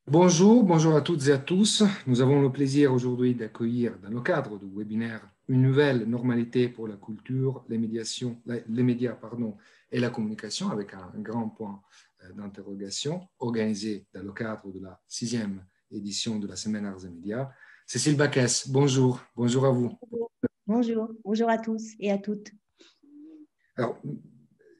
Bonjour, bonjour à toutes et à tous. Nous avons le plaisir aujourd'hui d'accueillir dans le cadre du webinaire une nouvelle normalité pour la culture, les médias et la communication avec un grand point d'interrogation organisé dans le cadre de la 6e édition de la Semaine Arts et Médias. Cécile Baquès, bonjour, bonjour à vous. Bonjour, bonjour à tous et à toutes. Alors,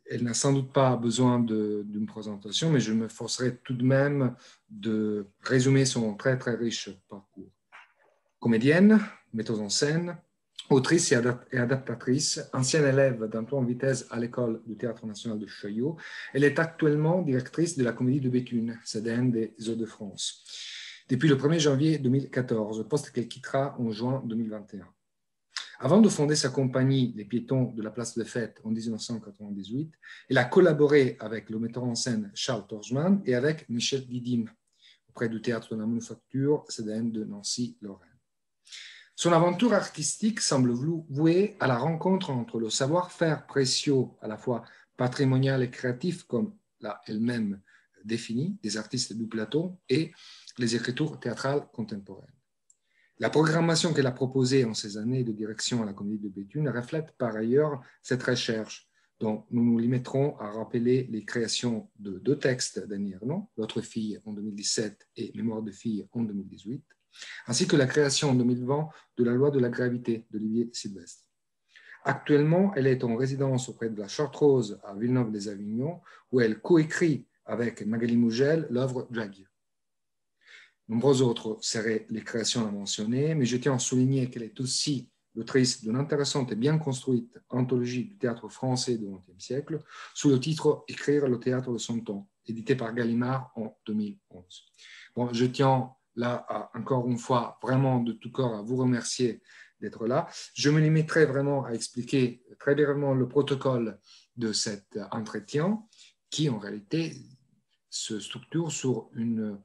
elle n'a sans doute pas besoin d'une présentation, mais je me forcerai tout de même de résumer son très très riche parcours. Comédienne, metteuse en scène, autrice et adaptatrice, ancienne élève d'Antoine Vitesse à l'École du Théâtre National de Chaillot, elle est actuellement directrice de la Comédie de Béthune, CDN des Hauts-de-France, depuis le 1er janvier 2014, poste qu'elle quittera en juin 2021. Avant de fonder sa compagnie Les Piétons de la Place des Fêtes en 1998, elle a collaboré avec le metteur en scène Charles Torgeman et avec Michel Didim auprès du Théâtre de la Manufacture, CDN de Nancy-Lorraine. Son aventure artistique semble vouée à la rencontre entre le savoir-faire précieux, à la fois patrimonial et créatif, comme l'a elle-même défini, des artistes du plateau, et les écritures théâtrales contemporaines. La programmation qu'elle a proposée en ces années de direction à la Comédie de Béthune reflète par ailleurs cette recherche, dont nous nous limiterons à rappeler les créations de 2 textes d'Annie Ernaux, L'autre fille en 2017 et Mémoire de fille en 2018, ainsi que la création en 2020 de la loi de la gravité d'Olivier Sylvestre. Actuellement, elle est en résidence auprès de la Chartreuse à Villeneuve-les-Avignon, où elle coécrit avec Magali Mougel l'œuvre Drague. Nombreuses autres seraient les créations à mentionner, mais je tiens à souligner qu'elle est aussi l'autrice d'une intéressante et bien construite anthologie du théâtre français du XXe siècle, sous le titre « Écrire le théâtre de son temps », édité par Gallimard en 2011. Bon, je tiens là, encore une fois, vraiment de tout cœur à vous remercier d'être là. Je me limiterai vraiment à expliquer très brièvement le protocole de cet entretien, qui en réalité se structure sur une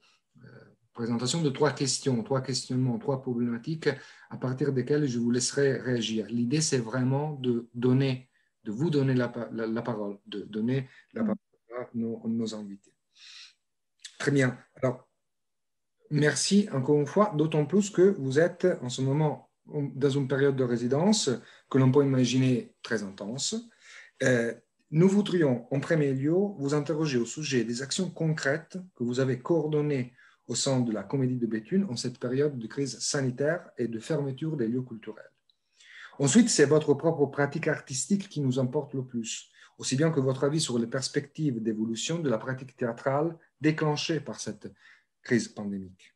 présentation de 3 questions, 3 questionnements, 3 problématiques à partir desquelles je vous laisserai réagir. L'idée, c'est vraiment de vous donner la parole, de donner la parole à nos invités. Très bien. Alors, merci encore une fois, d'autant plus que vous êtes en ce moment dans une période de résidence que l'on peut imaginer très intense. Nous voudrions, en premier lieu, vous interroger au sujet des actions concrètes que vous avez coordonnées au sein de la Comédie de Béthune en cette période de crise sanitaire et de fermeture des lieux culturels. Ensuite, c'est votre propre pratique artistique qui nous importe le plus, aussi bien que votre avis sur les perspectives d'évolution de la pratique théâtrale déclenchée par cette crise pandémique.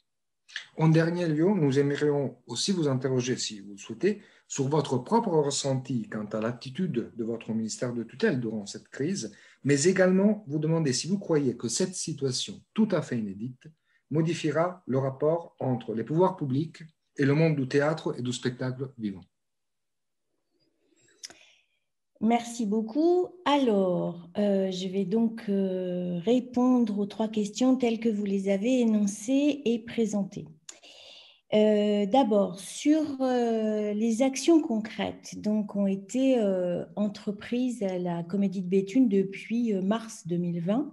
En dernier lieu, nous aimerions aussi vous interroger, si vous le souhaitez, sur votre propre ressenti quant à l'attitude de votre ministère de tutelle durant cette crise, mais également vous demander si vous croyez que cette situation tout à fait inédite modifiera le rapport entre les pouvoirs publics et le monde du théâtre et du spectacle vivant. Merci beaucoup. Alors, je vais donc répondre aux 3 questions telles que vous les avez énoncées et présentées. D'abord, sur les actions concrètes donc, ont été entreprises à la Comédie de Béthune depuis mars 2020,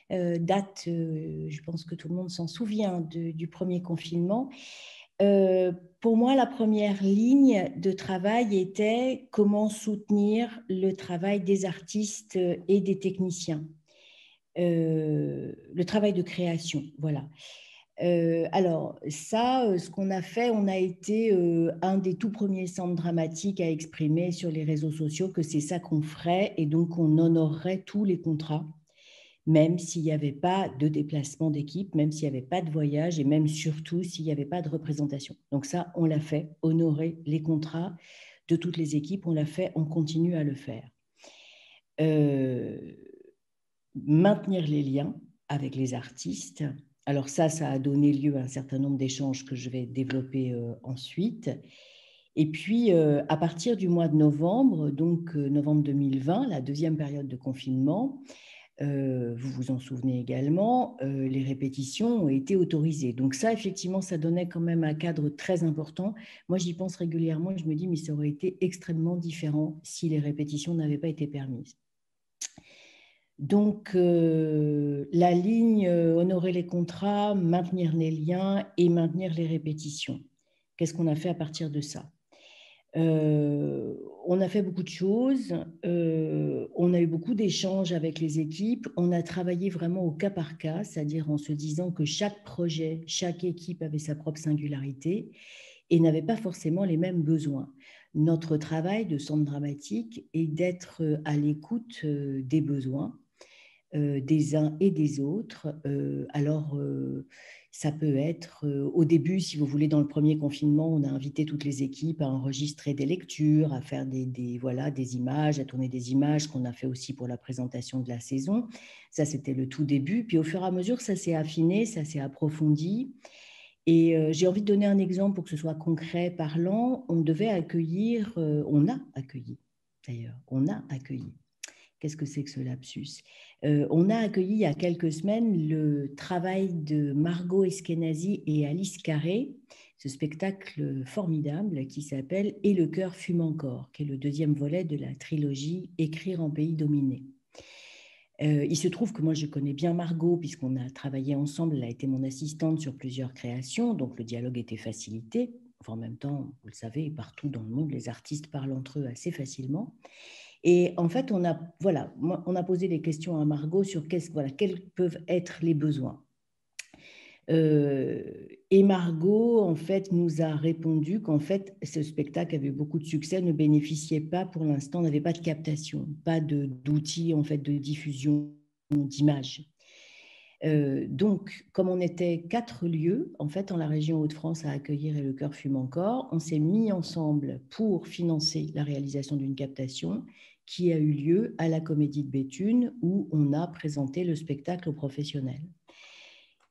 date, je pense que tout le monde s'en souvient, du premier confinement. Pour moi, la première ligne de travail était comment soutenir le travail des artistes et des techniciens, le travail de création, voilà. Alors ça, ce qu'on a fait, on a été un des tout premiers centres dramatiques à exprimer sur les réseaux sociaux que c'est ça qu'on ferait et donc on honorerait tous les contrats, même s'il n'y avait pas de déplacement d'équipe, même s'il n'y avait pas de voyage et même surtout s'il n'y avait pas de représentation. Donc ça, on l'a fait, honorer les contrats de toutes les équipes, on l'a fait, on continue à le faire. Maintenir les liens avec les artistes. Alors ça a donné lieu à un certain nombre d'échanges que je vais développer ensuite. Et puis, à partir du mois de novembre, donc novembre 2020, la 2e période de confinement, vous vous en souvenez également, les répétitions ont été autorisées. Donc ça, effectivement, ça donnait quand même un cadre très important. Moi, j'y pense régulièrement et je me dis, mais ça aurait été extrêmement différent si les répétitions n'avaient pas été permises. Donc, la ligne honorer les contrats, maintenir les liens et maintenir les répétitions. Qu'est-ce qu'on a fait à partir de ça? On a fait beaucoup de choses, on a eu beaucoup d'échanges avec les équipes, on a travaillé vraiment au cas par cas, c'est-à-dire en se disant que chaque projet, chaque équipe avait sa propre singularité et n'avait pas forcément les mêmes besoins. Notre travail de centre dramatique est d'être à l'écoute des besoins des uns et des autres. Alors, ça peut être, au début, si vous voulez, dans le premier confinement, on a invité toutes les équipes à enregistrer des lectures, à faire voilà, des images, à tourner des images qu'on a fait aussi pour la présentation de la saison. Ça, c'était le tout début. Puis au fur et à mesure, ça s'est affiné, ça s'est approfondi. Et j'ai envie de donner un exemple pour que ce soit concret, parlant. On devait accueillir, on a accueilli d'ailleurs, on a accueilli. Qu'est-ce que c'est que ce lapsus? On a accueilli il y a quelques semaines le travail de Margot Eskenazi et Alice Carré, ce spectacle formidable qui s'appelle « Et le cœur fume encore », qui est le deuxième volet de la trilogie « Écrire en pays dominé ». Il se trouve que moi, je connais bien Margot, puisqu'on a travaillé ensemble, elle a été mon assistante sur plusieurs créations, donc le dialogue était facilité. Enfin, en même temps, vous le savez, partout dans le monde, les artistes parlent entre eux assez facilement. Et en fait, on a posé des questions à Margot sur quels peuvent être les besoins. Et Margot, en fait, nous a répondu qu'en fait, ce spectacle avait beaucoup de succès, ne bénéficiait pas, pour l'instant, n'avait pas de captation, pas d'outils, en fait, de diffusion d'images. Donc, comme on était 4 lieux, en fait, dans la région Hauts-de-France à accueillir et le cœur fume encore, on s'est mis ensemble pour financer la réalisation d'une captation qui a eu lieu à la Comédie de Béthune, où on a présenté le spectacle aux professionnels.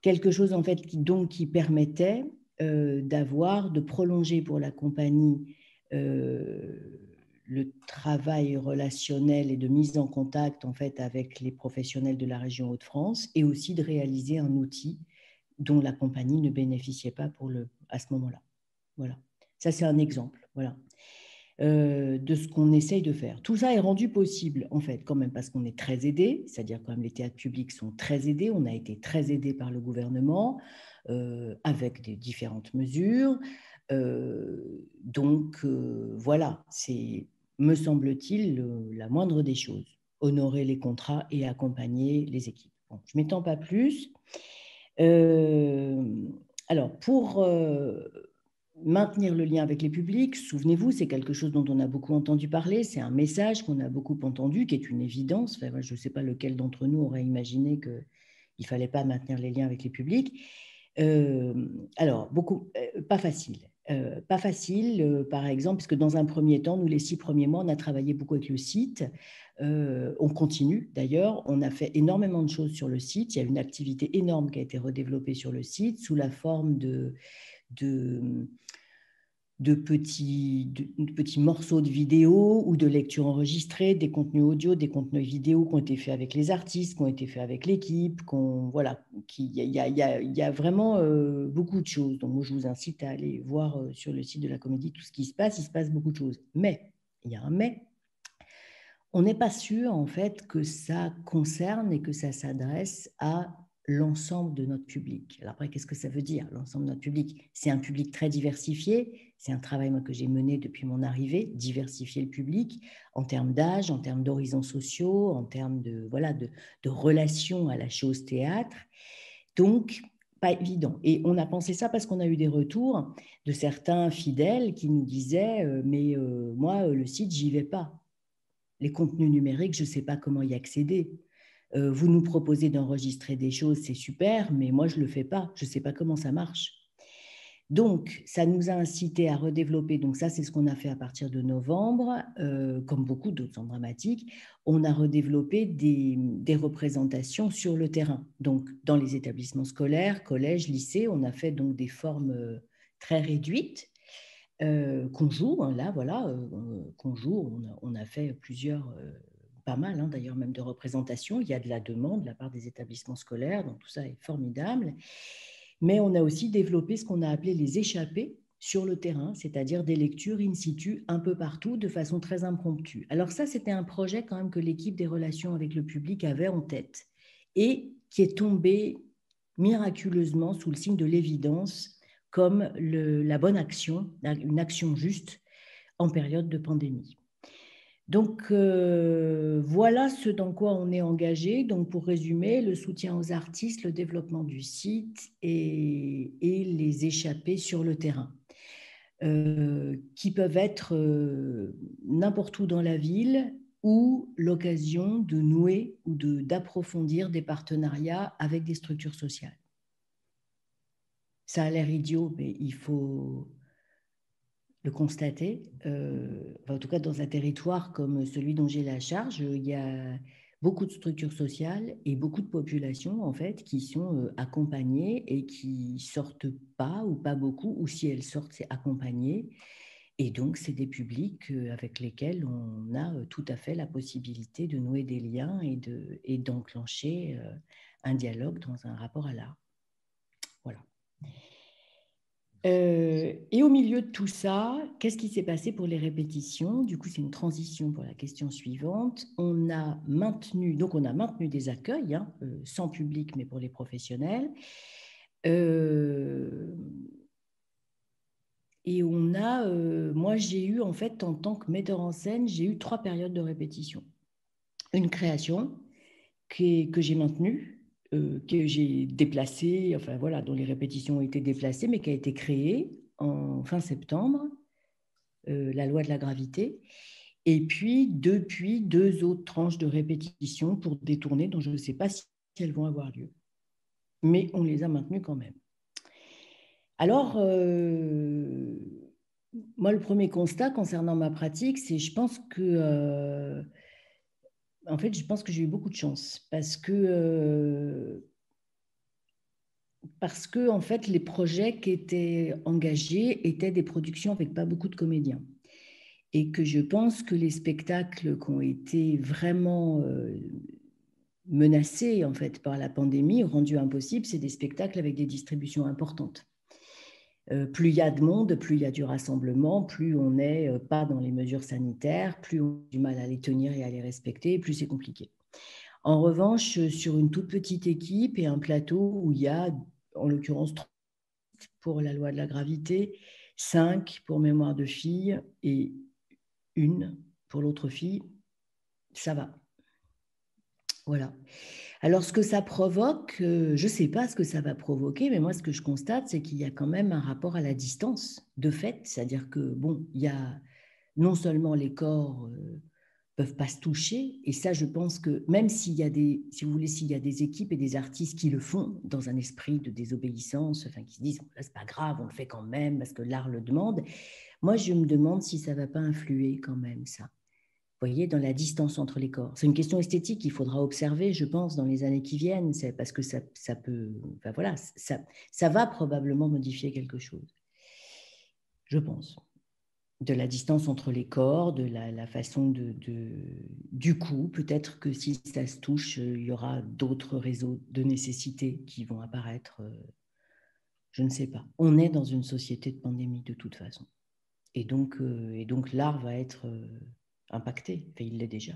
Quelque chose, en fait, qui permettait de prolonger pour la compagnie le travail relationnel et de mise en contact, en fait, avec les professionnels de la région Hauts-de-France, et aussi de réaliser un outil dont la compagnie ne bénéficiait pas à ce moment-là. Voilà. Ça, c'est un exemple. Voilà. De ce qu'on essaye de faire. Tout ça est rendu possible, en fait, quand même, parce qu'on est très aidé, c'est-à-dire quand même les théâtres publics sont très aidés, on a été très aidés par le gouvernement, avec des différentes mesures. Donc, voilà, c'est, me semble-t-il, la moindre des choses, honorer les contrats et accompagner les équipes. Bon, je ne m'étends pas plus. Alors, pour maintenir le lien avec les publics, souvenez-vous, c'est quelque chose dont on a beaucoup entendu parler, c'est un message qu'on a beaucoup entendu, qui est une évidence. Enfin, je ne sais pas lequel d'entre nous aurait imaginé qu'il ne fallait pas maintenir les liens avec les publics. Alors, pas facile. Pas facile, par exemple, parce que dans un premier temps, nous, les 6 premiers mois, on a travaillé beaucoup avec le site. On continue d'ailleurs, on a fait énormément de choses sur le site. Il y a une activité énorme qui a été redéveloppée sur le site sous la forme de petits morceaux de vidéo ou de lectures enregistrées, des contenus audio, des contenus vidéo qui ont été faits avec les artistes, qui ont été faits avec l'équipe, voilà, il y a vraiment beaucoup de choses. Donc moi, je vous incite à aller voir sur le site de la Comédie tout ce qui se passe. Il se passe beaucoup de choses. Mais, il y a un mais, on n'est pas sûr en fait que ça concerne et que ça s'adresse à l'ensemble de notre public. Alors après, qu'est-ce que ça veut dire, l'ensemble de notre public? C'est un public très diversifié. C'est un travail moi, que j'ai mené depuis mon arrivée, diversifier le public en termes d'âge, en termes d'horizons sociaux, en termes de relations à la chose théâtre. Donc, pas évident. Et on a pensé ça parce qu'on a eu des retours de certains fidèles qui nous disaient mais moi, le site, j'y vais pas. Les contenus numériques, je ne sais pas comment y accéder. Vous nous proposez d'enregistrer des choses, c'est super, mais moi, je ne le fais pas. Je ne sais pas comment ça marche. Donc, ça nous a incité à redévelopper. Donc, ça, c'est ce qu'on a fait à partir de novembre. Comme beaucoup d'autres centres dramatiques, on a redéveloppé des représentations sur le terrain. Donc, dans les établissements scolaires, collèges, lycées, on a fait donc des formes très réduites. Qu'on joue, hein, là, voilà, qu'on joue, on a fait plusieurs, pas mal, hein, d'ailleurs, même de représentations. Il y a de la demande de la part des établissements scolaires, donc tout ça est formidable. Mais on a aussi développé ce qu'on a appelé les échappées sur le terrain, c'est-à-dire des lectures in situ un peu partout de façon très impromptue. Alors ça, c'était un projet quand même que l'équipe des relations avec le public avait en tête et qui est tombé miraculeusement sous le signe de l'évidence comme la bonne action, une action juste en période de pandémie. Donc, voilà ce dans quoi on est engagé. Donc, pour résumer, le soutien aux artistes, le développement du site et les échappées sur le terrain, qui peuvent être n'importe où dans la ville ou l'occasion de nouer ou d'approfondir des partenariats avec des structures sociales. Ça a l'air idiot, mais il faut le constater. En tout cas, dans un territoire comme celui dont j'ai la charge, il y a beaucoup de structures sociales et beaucoup de populations, en fait, qui sont accompagnées et qui sortent pas ou pas beaucoup, ou si elles sortent, c'est accompagné. Et donc, c'est des publics avec lesquels on a tout à fait la possibilité de nouer des liens et d'enclencher un dialogue dans un rapport à l'art. Voilà. Et au milieu de tout ça, qu'est-ce qui s'est passé pour les répétitions? Du coup, c'est une transition pour la question suivante. On a maintenu des accueils, hein, sans public, mais pour les professionnels. Et moi, j'ai eu, en fait, en tant que metteur en scène, j'ai eu 3 périodes de répétition. Une création que j'ai maintenue, que j'ai déplacée, enfin voilà, dont les répétitions ont été déplacées, mais qui a été créée en fin septembre, la loi de la gravité. Et puis, depuis, 2 autres tranches de répétition pour des tournées dont je ne sais pas si elles vont avoir lieu. Mais on les a maintenues quand même. Alors, moi, le premier constat concernant ma pratique, c'est je pense que j'ai eu beaucoup de chance parce que en fait, les projets qui étaient engagés étaient des productions avec pas beaucoup de comédiens. Et que je pense que les spectacles qui ont été vraiment menacés en fait, par la pandémie, rendus impossibles, c'est des spectacles avec des distributions importantes. Plus il y a de monde, plus il y a du rassemblement, plus on n'est pas dans les mesures sanitaires, plus on a du mal à les tenir et à les respecter, plus c'est compliqué. En revanche, sur une toute petite équipe et un plateau où il y a, en l'occurrence, 3 pour la loi de la gravité, 5 pour Mémoire de fille et 1 pour l'autre fille, ça va. Voilà. Alors, ce que ça provoque, je ne sais pas ce que ça va provoquer, mais moi, ce que je constate, c'est qu'il y a quand même un rapport à la distance, de fait. C'est-à-dire que, bon, il y a non seulement les corps peuvent pas se toucher, et ça, je pense que même s'il y a si vous voulez, s'il y a des équipes et des artistes qui le font dans un esprit de désobéissance, enfin, qui se disent, là, c'est pas grave, on le fait quand même parce que l'art le demande, moi, je me demande si ça va pas influer quand même, ça. Vous voyez, dans la distance entre les corps. C'est une question esthétique qu'il faudra observer, je pense, dans les années qui viennent, c'est parce que ça peut, enfin voilà, ça va probablement modifier quelque chose, je pense. De la distance entre les corps, de la façon du coup, peut-être que si ça se touche, il y aura d'autres réseaux de nécessité qui vont apparaître, je ne sais pas. On est dans une société de pandémie de toute façon. Et donc l'art va être impacté, enfin, il l'est déjà.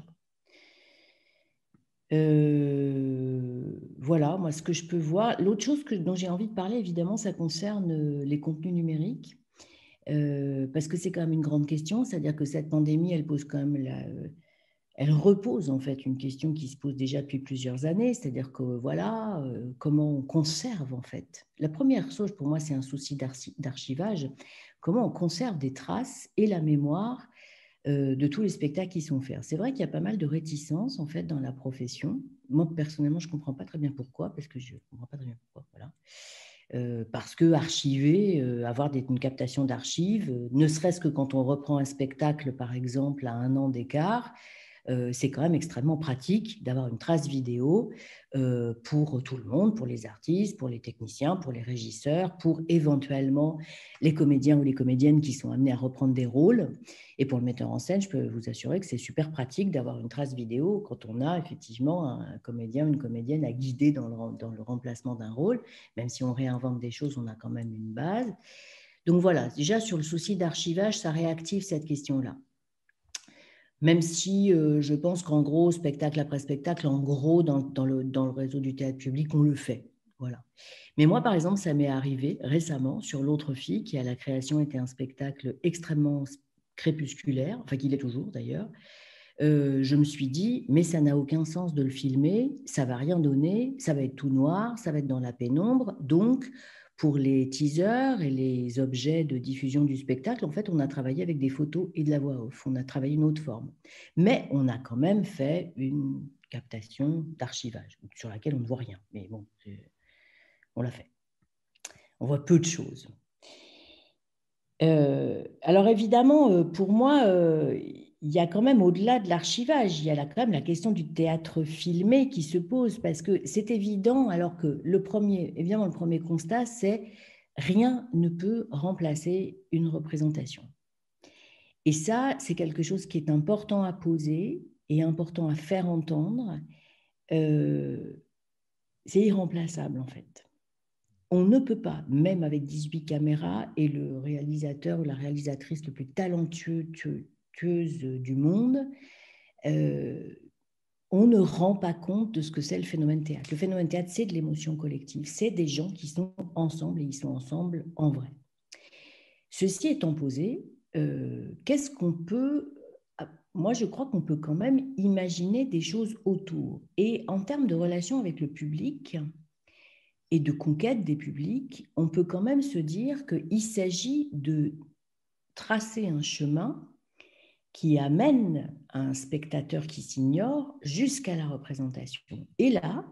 Voilà, moi, ce que je peux voir. L'autre chose dont j'ai envie de parler, évidemment, ça concerne les contenus numériques, parce que c'est quand même une grande question, c'est-à-dire que cette pandémie, elle pose quand même elle repose en fait une question qui se pose déjà depuis plusieurs années, c'est-à-dire que voilà, comment on conserve en fait. La première chose pour moi, c'est un souci d'archivage, comment on conserve des traces et la mémoire de tous les spectacles qui sont faits. C'est vrai qu'il y a pas mal de réticences en fait dans la profession. Moi personnellement, je ne comprends pas très bien pourquoi, parce que je ne comprends pas très bien pourquoi. Voilà. Parce que archiver, avoir une captation d'archives, ne serait-ce que quand on reprend un spectacle, par exemple, à 1 an d'écart, c'est quand même extrêmement pratique d'avoir une trace vidéo pour tout le monde, pour les artistes, pour les techniciens, pour les régisseurs, pour éventuellement les comédiens ou les comédiennes qui sont amenés à reprendre des rôles. Et pour le metteur en scène, je peux vous assurer que c'est super pratique d'avoir une trace vidéo quand on a effectivement un comédien ou une comédienne à guider dans le remplacement d'un rôle. Même si on réinvente des choses, on a quand même une base. Donc voilà, déjà sur le souci d'archivage, ça réactive cette question-là. Même si je pense qu'en gros, spectacle après spectacle, en gros, dans le réseau du théâtre public, on le fait. Voilà. Mais moi, par exemple, ça m'est arrivé récemment sur L'autre fille, qui à la création était un spectacle extrêmement crépusculaire, enfin qu'il est toujours d'ailleurs. Je me suis dit, mais ça n'a aucun sens de le filmer, ça va rien donner, ça va être tout noir, ça va être dans la pénombre. Donc, pour les teasers et les objets de diffusion du spectacle, en fait, on a travaillé avec des photos et de la voix off. On a travaillé une autre forme. Mais on a quand même fait une captation d'archivage sur laquelle on ne voit rien. Mais bon, on l'a fait. On voit peu de choses. Alors évidemment, pour moi, il y a quand même au-delà de l'archivage, il y a quand même la question du théâtre filmé qui se pose parce que c'est évident, alors que évidemment, le premier constat, c'est rien ne peut remplacer une représentation. Et ça, c'est quelque chose qui est important à poser et important à faire entendre. C'est irremplaçable en fait. On ne peut pas, même avec 18 caméras et le réalisateur ou la réalisatrice le plus talentueuse du monde, on ne rend pas compte de ce que c'est le phénomène théâtre. Le phénomène théâtre, c'est de l'émotion collective. C'est des gens qui sont ensemble et ils sont ensemble en vrai. Ceci étant posé, qu'est-ce qu'on peut... Moi, je crois qu'on peut quand même imaginer des choses autour. Et en termes de relation avec le public et de conquête des publics, on peut quand même se dire qu'il s'agit de tracer un chemin qui amène un spectateur qui s'ignore jusqu'à la représentation. Et là,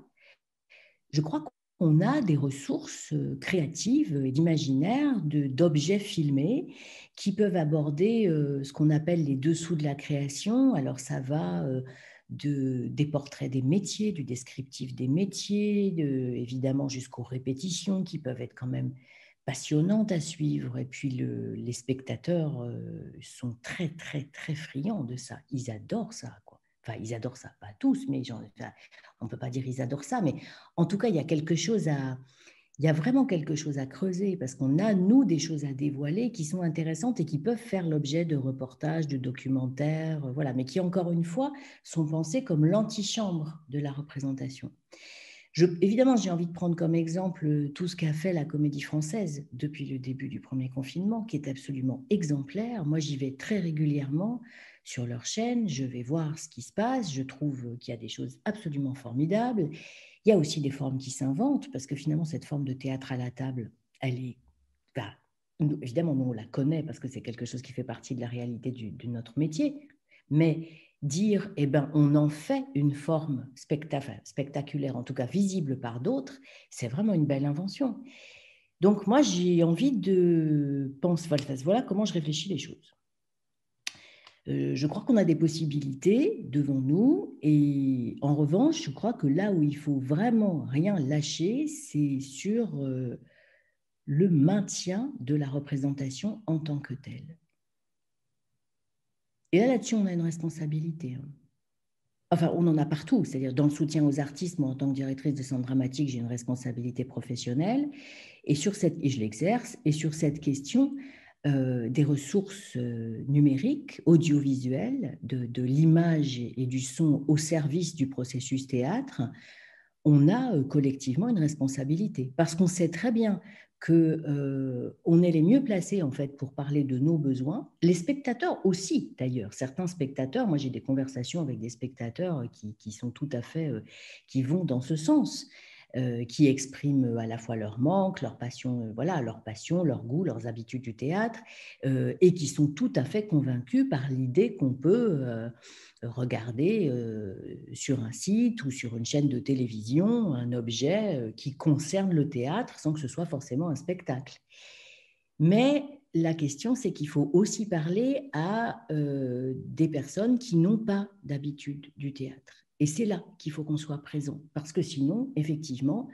je crois qu'on a des ressources créatives et d'imaginaire, d'objets filmés qui peuvent aborder ce qu'on appelle les dessous de la création. Alors ça va des portraits des métiers, du descriptif des métiers, évidemment jusqu'aux répétitions qui peuvent être quand même passionnantes à suivre. Et puis les spectateurs sont très, très, très friands de ça. Ils adorent ça, quoi. Enfin, ils adorent ça, pas tous, mais on ne peut pas dire ils adorent ça, mais en tout cas, il y a vraiment quelque chose à creuser parce qu'on a, nous, des choses à dévoiler qui sont intéressantes et qui peuvent faire l'objet de reportages, de documentaires, voilà, mais qui, encore une fois, sont pensés comme l'antichambre de la représentation. Évidemment, j'ai envie de prendre comme exemple tout ce qu'a fait la Comédie Française depuis le début du premier confinement, qui est absolument exemplaire. Moi, j'y vais très régulièrement sur leur chaîne, je vais voir ce qui se passe, je trouve qu'il y a des choses absolument formidables. Il y a aussi des formes qui s'inventent, parce que finalement, cette forme de théâtre à la table, elle est... Bah, évidemment, nous, on la connaît, parce que c'est quelque chose qui fait partie de la réalité de notre métier, mais dire, eh ben, on en fait une forme spectaculaire, en tout cas visible par d'autres, c'est vraiment une belle invention. Donc moi, j'ai envie de penser, voilà comment je réfléchis les choses. Je crois qu'on a des possibilités devant nous et en revanche, je crois que là où il faut vraiment rien lâcher, c'est sur le maintien de la représentation en tant que telle. Et là-dessus, on a une responsabilité. Enfin, on en a partout, c'est-à-dire dans le soutien aux artistes, moi en tant que directrice de centre dramatique, j'ai une responsabilité professionnelle et je l'exerce, et sur cette question des ressources numériques, audiovisuelles, de l'image et du son au service du processus théâtre, on a collectivement une responsabilité parce qu'on sait très bien qu'on est les mieux placés en fait pour parler de nos besoins. Les spectateurs aussi d'ailleurs, certains spectateurs, moi j'ai des conversations avec des spectateurs qui sont tout à fait, qui vont dans ce sens, qui expriment à la fois leur manque, leur passion, voilà, leur passion, leur goût, leurs habitudes du théâtre, et qui sont tout à fait convaincus par l'idée qu'on peut regarder sur un site ou sur une chaîne de télévision un objet qui concerne le théâtre sans que ce soit forcément un spectacle. Mais la question, c'est qu'il faut aussi parler à des personnes qui n'ont pas d'habitude du théâtre. Et c'est là qu'il faut qu'on soit présent, parce que sinon, effectivement,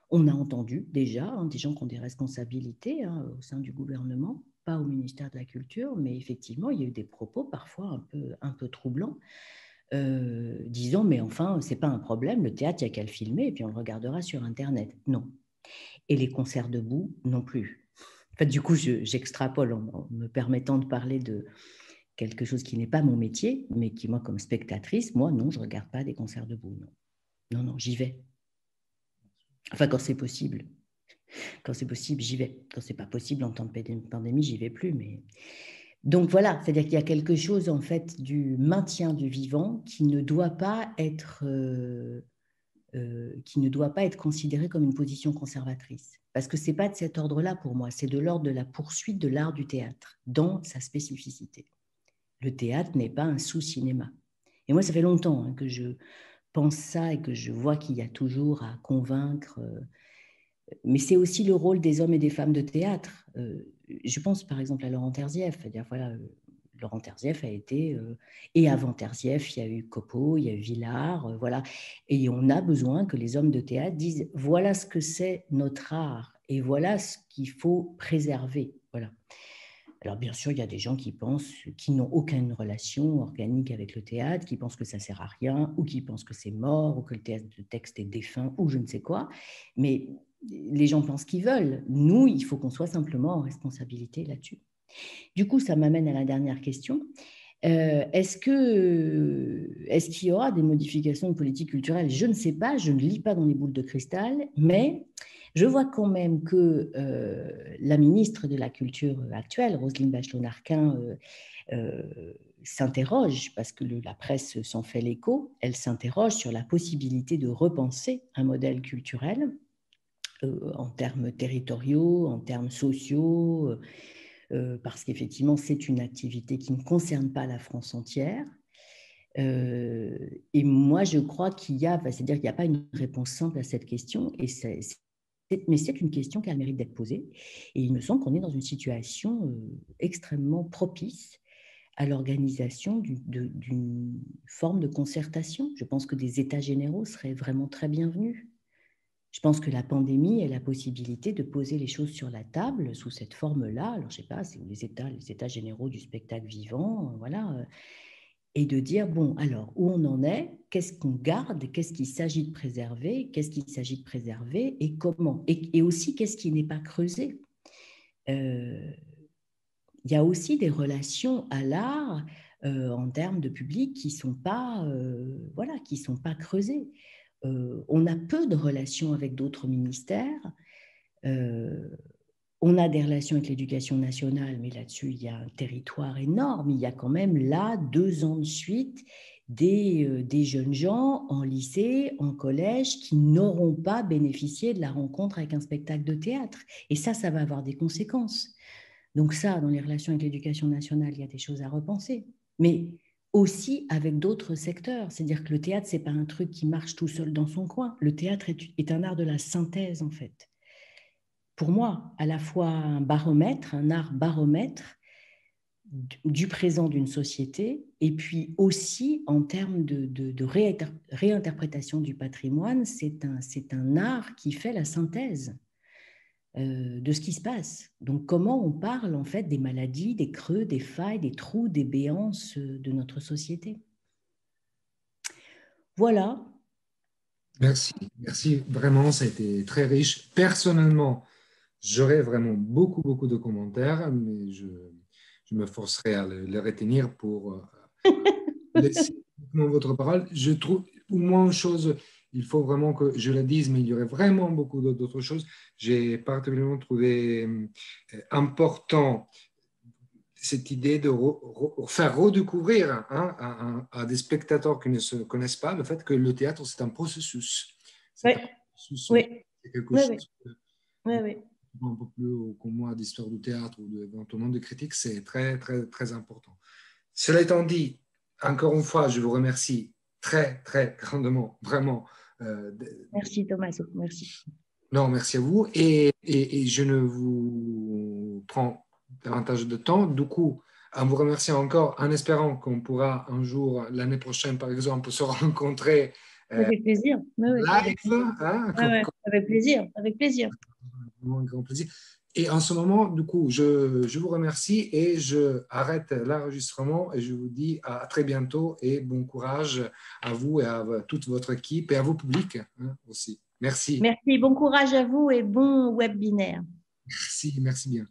on a entendu déjà des gens qui ont des responsabilités au sein du gouvernement, pas au ministère de la Culture, mais effectivement, il y a eu des propos parfois un peu troublants, disant, mais enfin, c'est pas un problème, le théâtre, il n'y a qu'à le filmer et puis on le regardera sur Internet. Non. Et les concerts debout non plus. Enfin, du coup, j'extrapole en me permettant de parler de quelque chose qui n'est pas mon métier, mais qui, moi, comme spectatrice, moi, non, je ne regarde pas des concerts debout. Non, non, non, j'y vais. Enfin, quand c'est possible. Quand c'est possible, j'y vais. Quand c'est pas possible, en temps de pandémie, j'y vais plus. Mais donc voilà, c'est-à-dire qu'il y a quelque chose en fait du maintien du vivant qui ne doit pas être considéré comme une position conservatrice. Parce que c'est pas de cet ordre-là pour moi. C'est de l'ordre de la poursuite de l'art du théâtre dans sa spécificité. Le théâtre n'est pas un sous-cinéma. Et moi, ça fait longtemps que je pense ça et que je vois qu'il y a toujours à convaincre. Mais c'est aussi le rôle des hommes et des femmes de théâtre. Je pense par exemple à Laurent Terzieff. C'est-à-dire, voilà, Laurent Terzieff a été, et avant Terzieff, il y a eu Copeau, il y a eu Villard, voilà. Et on a besoin que les hommes de théâtre disent voilà ce que c'est notre art et voilà ce qu'il faut préserver. Voilà. Alors bien sûr, il y a des gens qui pensent, qui n'ont aucune relation organique avec le théâtre, qui pensent que ça ne sert à rien, ou qui pensent que c'est mort, ou que le texte est défunt, ou je ne sais quoi. Mais les gens pensent qu'ils veulent. Nous, il faut qu'on soit simplement en responsabilité là-dessus. Du coup, ça m'amène à la dernière question. Est-ce qu'il y aura des modifications de politique culturelle? Je ne sais pas, je ne lis pas dans les boules de cristal, mais je vois quand même que la ministre de la Culture actuelle, Roselyne Bachelot-Narquin, s'interroge, parce que la presse s'en fait l'écho, elle s'interroge sur la possibilité de repenser un modèle culturel en termes territoriaux, en termes sociaux, parce qu'effectivement, c'est une activité qui ne concerne pas la France entière. Et moi, je crois qu'il y a, c'est-à-dire qu'il n'y a pas une réponse simple à cette question, mais c'est une question qui a le mérite d'être posée. Et il me semble qu'on est dans une situation extrêmement propice à l'organisation d'une forme de concertation. Je pense que des états généraux seraient vraiment très bienvenus. Je pense que la pandémie est la possibilité de poser les choses sur la table sous cette forme-là. Alors, je ne sais pas, c'est les états généraux du spectacle vivant, voilà, et de dire, bon, alors, où on en est, qu'est-ce qu'on garde, qu'est-ce qu'il s'agit de préserver, et comment, et aussi qu'est-ce qui n'est pas creusé. Il y a aussi des relations à l'art en termes de public qui sont pas, voilà, qui sont pas creusées. On a peu de relations avec d'autres ministères. On a des relations avec l'éducation nationale, mais là-dessus, il y a un territoire énorme. Il y a quand même là 2 ans de suite des jeunes gens en lycée, en collège, qui n'auront pas bénéficié de la rencontre avec un spectacle de théâtre. Et ça va avoir des conséquences. Donc ça, dans les relations avec l'éducation nationale, il y a des choses à repenser. Mais aussi avec d'autres secteurs. C'est-à-dire que le théâtre, ce n'est pas un truc qui marche tout seul dans son coin. Le théâtre est un art de la synthèse, en fait. Pour moi, à la fois un baromètre, un art baromètre du présent d'une société, et puis aussi en termes de réinterprétation du patrimoine, c'est un art qui fait la synthèse de ce qui se passe. Donc comment on parle en fait des maladies, des creux, des failles, des trous, des béances de notre société. Voilà. Merci, merci. Vraiment, ça a été très riche. Personnellement, j'aurais vraiment beaucoup, beaucoup de commentaires, mais je me forcerai à les retenir pour laisser votre parole. Je trouve, au moins une chose, il faut vraiment que je la dise, mais il y aurait vraiment beaucoup d'autres choses. J'ai particulièrement trouvé important cette idée de faire redécouvrir à des spectateurs qui ne se connaissent pas le fait que le théâtre, c'est un processus. C'est un processus, Oui. c'est quelque Oui, chose oui, oui. un peu plus comme moi d'histoire du théâtre ou éventuellement de critique, c'est très, très, très important. Cela étant dit, encore une fois, je vous remercie très, très grandement, vraiment. Merci Thomas, merci. Non, merci à vous. Et je ne vous prends davantage de temps. Du coup, en vous remerciant encore, en espérant qu'on pourra un jour, l'année prochaine, par exemple, se rencontrer Avec plaisir. Oui, oui, avec live, plaisir. hein, Ouais, ouais, avec plaisir, avec plaisir. un grand plaisir. Et en ce moment, du coup, je vous remercie et je arrête l'enregistrement et je vous dis à très bientôt et bon courage à vous et à toute votre équipe et à vos publics aussi. Merci. Merci, bon courage à vous et bon webinaire. Merci, merci bien.